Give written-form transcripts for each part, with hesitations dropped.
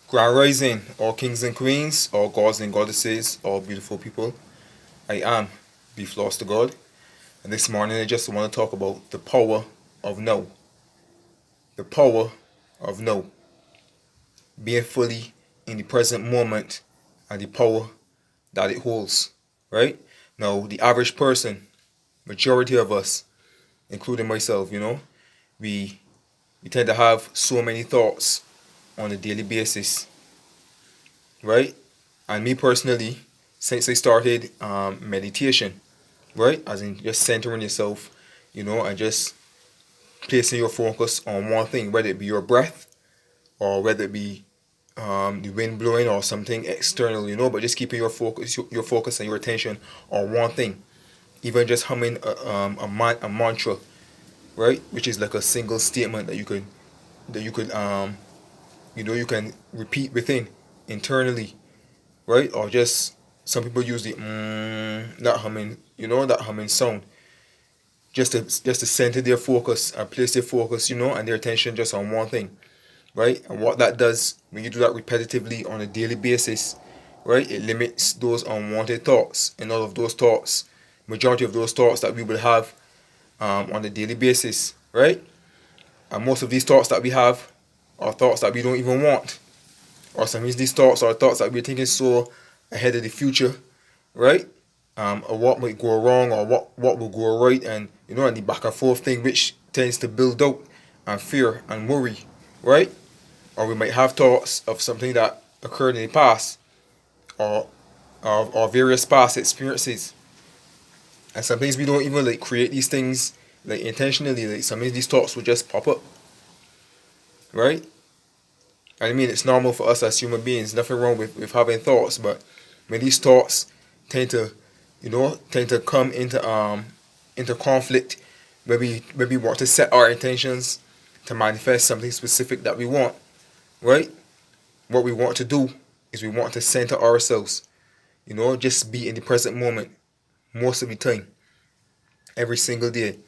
Grand Rising, all kings and queens, all gods and goddesses, all beautiful people. I am Beef Lost to God, and this morning I just want to talk about the power of no. The power of no. Being fully in the present moment and the power that it holds. Right? Now, the average person, majority of us, including myself, we we tend to have so many thoughts on a daily basis, right? And me personally, since I started meditation, right, as in just centering yourself, and just placing your focus on one thing, whether it be your breath or whether it be the wind blowing or something external, but just keeping your focus and your attention on one thing. Even just humming a mantra, right, which is like a single statement that you can repeat within internally, right? Or just some people use the that humming sound, just to center their focus and place their focus, and their attention just on one thing, right? And what that does when you do that repetitively on a daily basis, right? It limits those unwanted thoughts and all of those thoughts, majority of those thoughts that we will have on a daily basis, right? And most of these thoughts that we have are thoughts that we don't even want, or sometimes these thoughts are thoughts that we're thinking so ahead of the future, right? Or what might go wrong, or what will go right, and the back and forth thing, which tends to build out and fear and worry, right? Or we might have thoughts of something that occurred in the past, or various past experiences, and sometimes we don't even like create these things like intentionally. Like sometimes these thoughts will just pop up, right? And I mean, it's normal for us as human beings. Nothing wrong with having thoughts, but when these thoughts tend to, come into conflict, maybe we want to set our intentions to manifest something specific that we want, right? What we want to do is we want to center ourselves, just be in the present moment most of the time, every single day.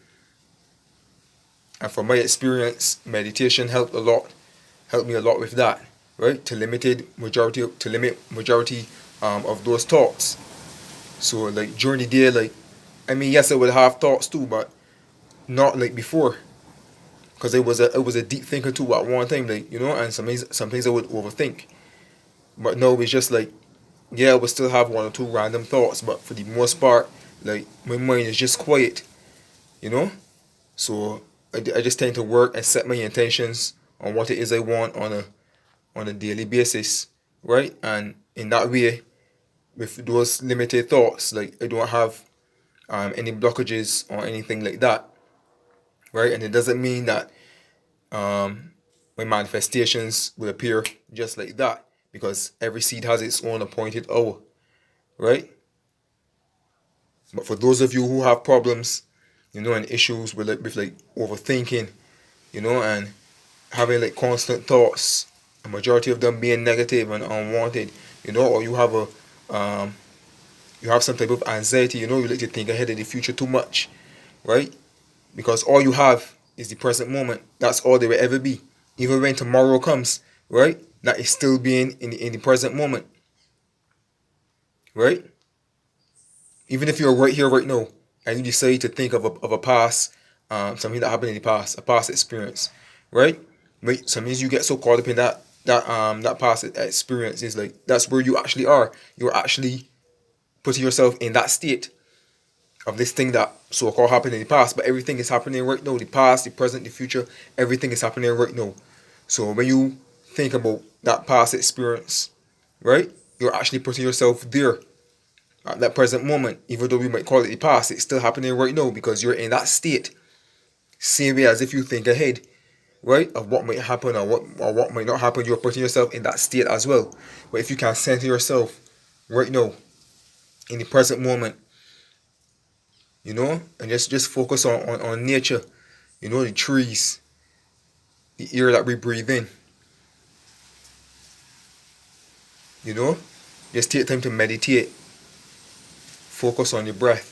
And from my experience, meditation helped me a lot with that, right? To limit majority of those thoughts. So like during the day, like I mean, yes, I would have thoughts too, but not like before, because it was a deep thinker too at one time, like and some things I would overthink. But no, it's just like, yeah, I would still have one or two random thoughts, but for the most part, like my mind is just quiet, you know. So I just tend to work and set my intentions on what it is I want on a daily basis, right? And in that way, with those limited thoughts, like I don't have any blockages or anything like that, right? And it doesn't mean that um, my manifestations will appear just like that, because every seed has its own appointed hour, right? But for those of you who have problems, and issues with overthinking, and having like constant thoughts, a majority of them being negative and unwanted, or um, you have some type of anxiety, you like to think ahead of the future too much, right? Because all you have is the present moment. That's all there will ever be. Even when tomorrow comes, right? That is still being in the present moment, right? Even if you're right here, right now, and you decide to think of a past, something that happened in the past, a past experience, right? Right. Sometimes you get so caught up in that past experience. Is like that's where you actually are. You're actually putting yourself in that state of this thing that so-called happened in the past, but everything is happening right now. The past, the present, the future, everything is happening right now. So when you think about that past experience, right, you're actually putting yourself there at that present moment. Even though we might call it the past, it's still happening right now because you're in that state. Same way as if you think ahead, right, of what might happen or what might not happen, you're putting yourself in that state as well. But if you can center yourself right now in the present moment, and just focus on nature, the trees, the air that we breathe in, you know, just take time to meditate, focus on your breath.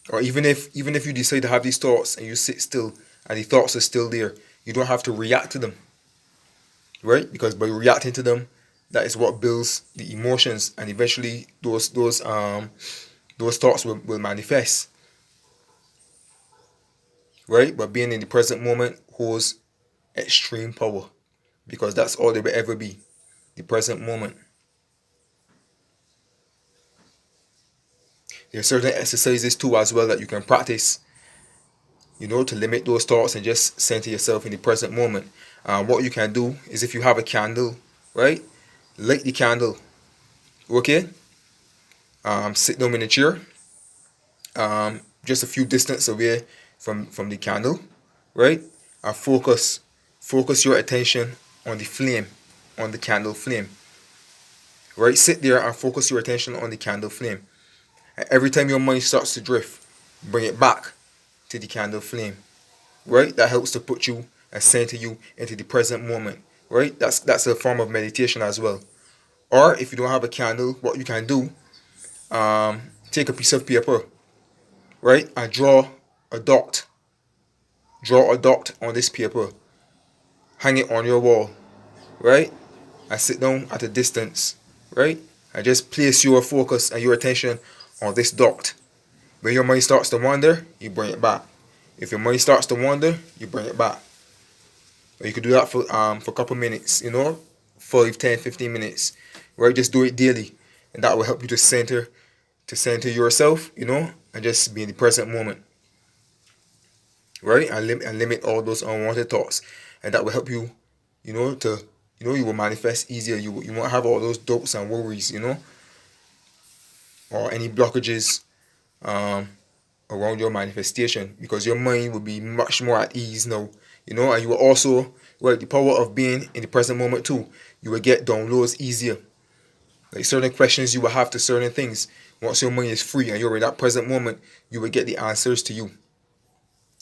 Or even if you decide to have these thoughts and you sit still and the thoughts are still there, you don't have to react to them. right? Because by reacting to them, that is what builds the emotions, and eventually those thoughts will manifest, right? But being in the present moment holds extreme power, because that's all there will ever be, the present moment. There are certain exercises too as well that you can practice, to limit those thoughts and just center yourself in the present moment. What you can do is, if you have a candle, right, light the candle, okay? Sit down in a chair, just a few distance away from the candle, right? And focus your attention on the flame, on the candle flame, right? Sit there and focus your attention on the candle flame. And every time your mind starts to drift, bring it back to the candle flame, right? That helps to put you and center you into the present moment, right? That's a form of meditation as well. Or if you don't have a candle, what you can do, take a piece of paper, right, and a dot. Draw a dot on this paper, hang it on your wall, right? And sit down at a distance, right? And just place your focus and your attention on this dot. When your mind starts to wander, you bring it back. If your mind starts to wander, you bring it back. Or you could do that for a couple minutes, 5, 10, 15 minutes, right? Just do it daily, and that will help you to center yourself, and just be in the present moment, right? And limit all those unwanted thoughts, and that will help you, to you will manifest easier. You won't have all those doubts and worries, or any blockages um around your manifestation, because your mind will be much more at ease now, and you will also, well, the power of being in the present moment too, you will get downloads easier. Like certain questions you will have to certain things, once your mind is free and you're in that present moment, you will get the answers to you.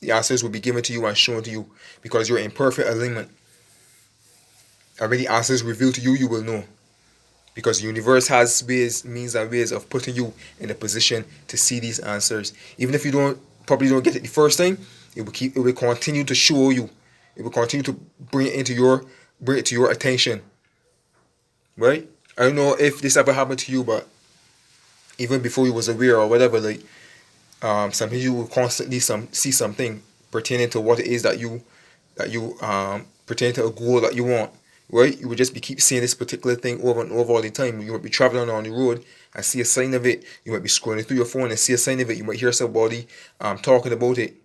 The answers will be given to you and shown to you, because you're in perfect alignment. And when the answers revealed to you, you will know, because the universe has means and ways of putting you in a position to see these answers. Even if you probably don't get it the first time, it will continue to show you. It will continue to bring it to your attention, right? I don't know if this ever happened to you, but even before you was aware or whatever, like, sometimes you will constantly see something pertaining to what it is that you pertaining to a goal that you want, right? You would just keep seeing this particular thing over and over all the time. You might be traveling on the road and see a sign of it. You might be scrolling through your phone and see a sign of it. You might hear somebody talking about it,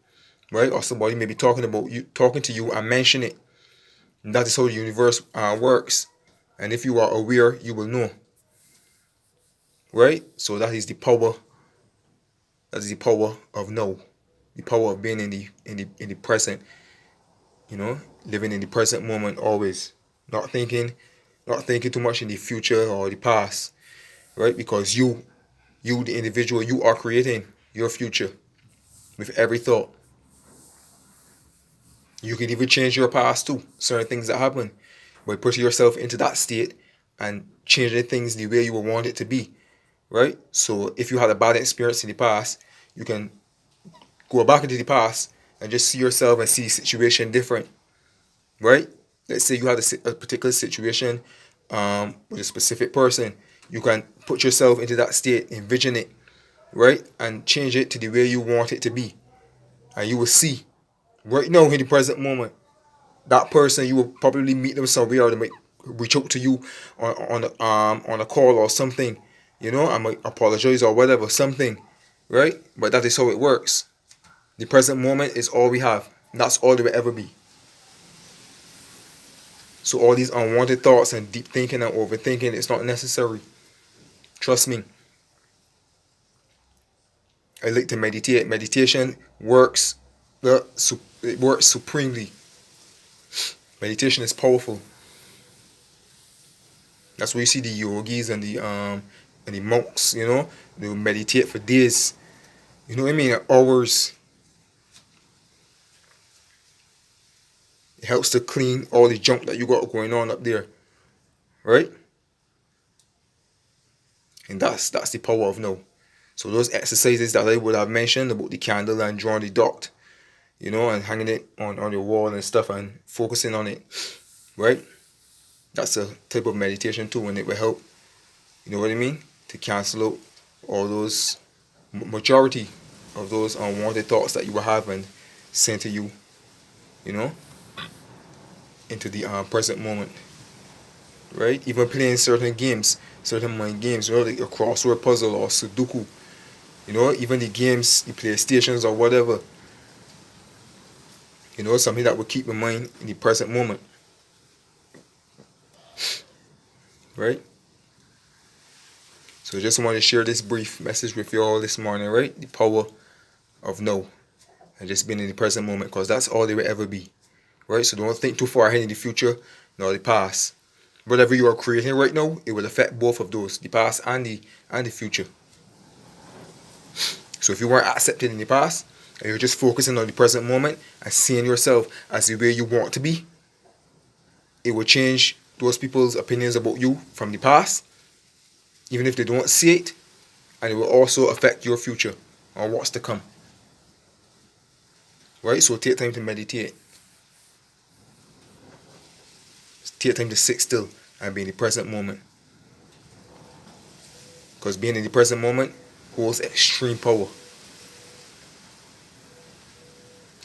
right? Or somebody may be talking to you and mention it. And that is how the universe works. And if you are aware, you will know, right? So that is the power. That is the power of now. The power of being in the present. Living in the present moment always. Not thinking too much in the future or the past, right? Because the individual, you are creating your future with every thought. You can even change your past too. Certain things that happen by putting yourself into that state and changing things the way you would want it to be, right? So if you had a bad experience in the past, you can go back into the past and just see yourself and see the situation different, right? Let's say you had a particular situation with a specific person. You can put yourself into that state, envision it, right? And change it to the way you want it to be. And you will see right now in the present moment, that person, you will probably meet them somewhere, or they might reach out to you on a call or something, I might apologize or whatever, something, right? But that is how it works. The present moment is all we have. That's all there will ever be. So all these unwanted thoughts and deep thinking and overthinking, it's not necessary. Trust me. I like to meditate. Meditation works. It works supremely. Meditation is powerful. That's why you see the yogis and the monks. They will meditate for days. You know what I mean? Hours. It helps to clean all the junk that you got going on up there, right? And that's the power of now. So those exercises that I would have mentioned about the candle and drawing the dot, and hanging it on your wall and stuff and focusing on it, right? That's a type of meditation too, and it will help, you know what I mean, to cancel out all those majority of those unwanted thoughts that you were having sent to you, you know, into the present moment, right? Even playing certain games, certain mind games, you know, like a crossword puzzle or Sudoku, you know, even the games, the PlayStations or whatever, you know, something that will keep your mind in the present moment, right? So I just want to share this brief message with you all this morning, right? The power of no, and just being in the present moment, because that's all there will ever be, right? So don't think too far ahead in the future nor the past. Whatever you are creating right now, it will affect both of those, the past and the future. So if you weren't accepted in the past, and you're just focusing on the present moment and seeing yourself as the way you want to be, it will change those people's opinions about you from the past, even if they don't see it, and it will also affect your future or what's to come. Right? So take time to meditate. Take time to sit still and be in the present moment. Because being in the present moment holds extreme power.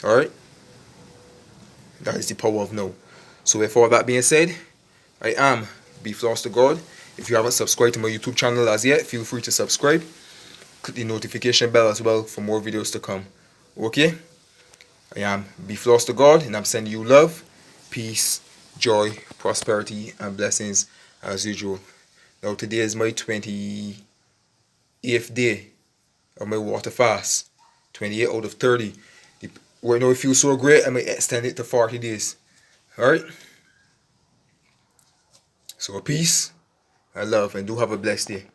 Alright? That is the power of no. So with all that being said, I am Beef Lost to God. If you haven't subscribed to my YouTube channel as yet, feel free to subscribe. Click the notification bell as well for more videos to come. Okay? I am Beef Lost to God, and I'm sending you love, peace, joy, prosperity, and blessings as usual. Now today is my 28th day of my water fast. 28 out of 30. Right now it feels so great, I might extend it to 40 days. Alright? So peace and love, and do have a blessed day.